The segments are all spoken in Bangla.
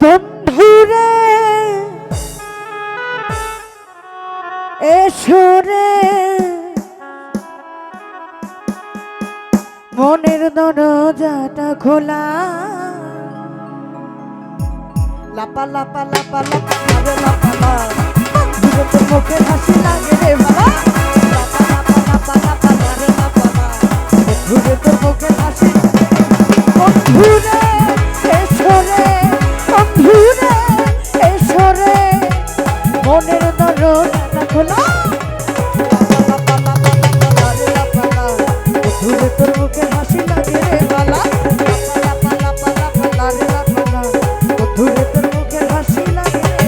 বন্ধুরে এসরে মনের দরজাটা খোলা লাপা লাপা লাপা লাপা লাপা লাপা বন্ধুরে তোর মুখে হাসি লাগে রে বাবা লাপা লাপা লাপা লাপা লাপা লাপা বন্ধুরে তোর মুখে হাসি বন্ধুরে এসরে বন্ধুরে এসরে মনের দরজাটা খোলা বন্ধুরে তোর মুখে হাসি লাগে রে বালা লাপা লাপা লাপা লাপা লাপা বন্ধুরে তোর মুখে হাসি লাগে রে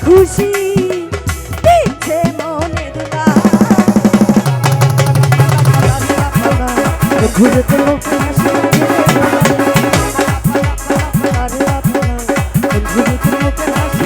খুশি দিচ্ছে মনে দুলা ঘুরে তো মুখে হাসি ঘুরে তো মুখে হাসি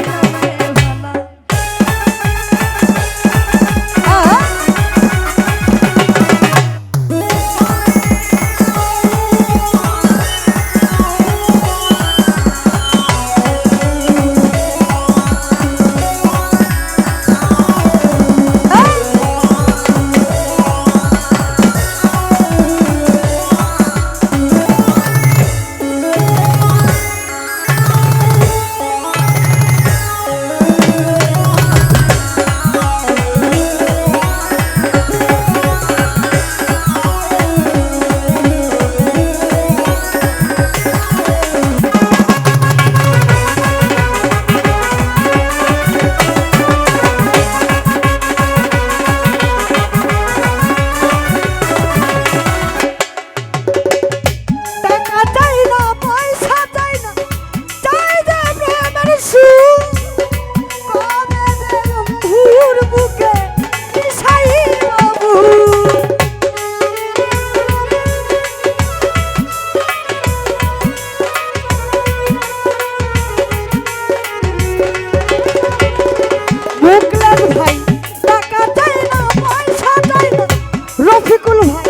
রফিকুল ভাই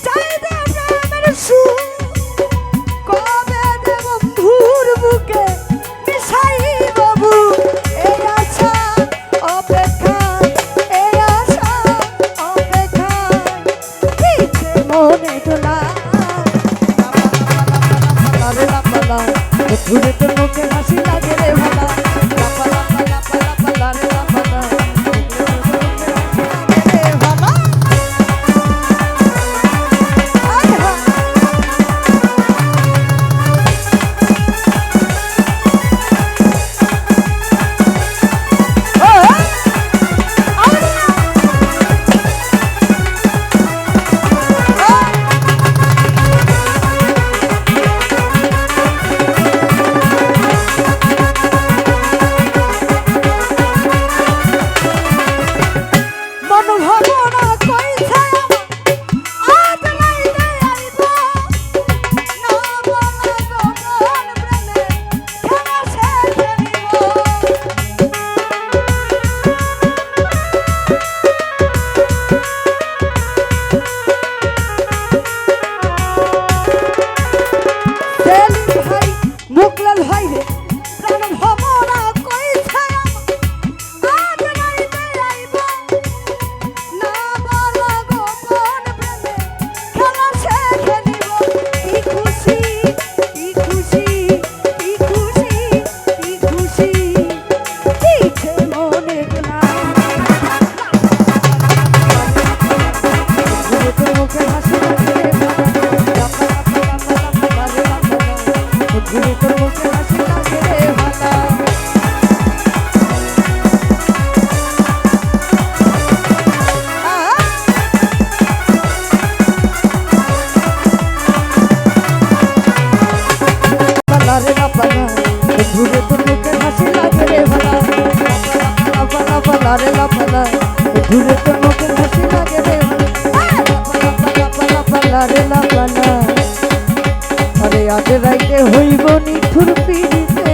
চাই দে প্রেমের সুর কবে দে বন্ধুর বুকে মিশাই বাবু এই আশা অপেক্ষা এই আশা অপেক্ষা দিচ্ছে মনে তোলা ঘুরে তোর মুখে হাসি লাগে রে ভালা লাপা লাপা লাপা লাপা লারে লাপা লাপালা রে লাপালা। আরে আজ রাইতে হইব নিঠুর পিড়িতে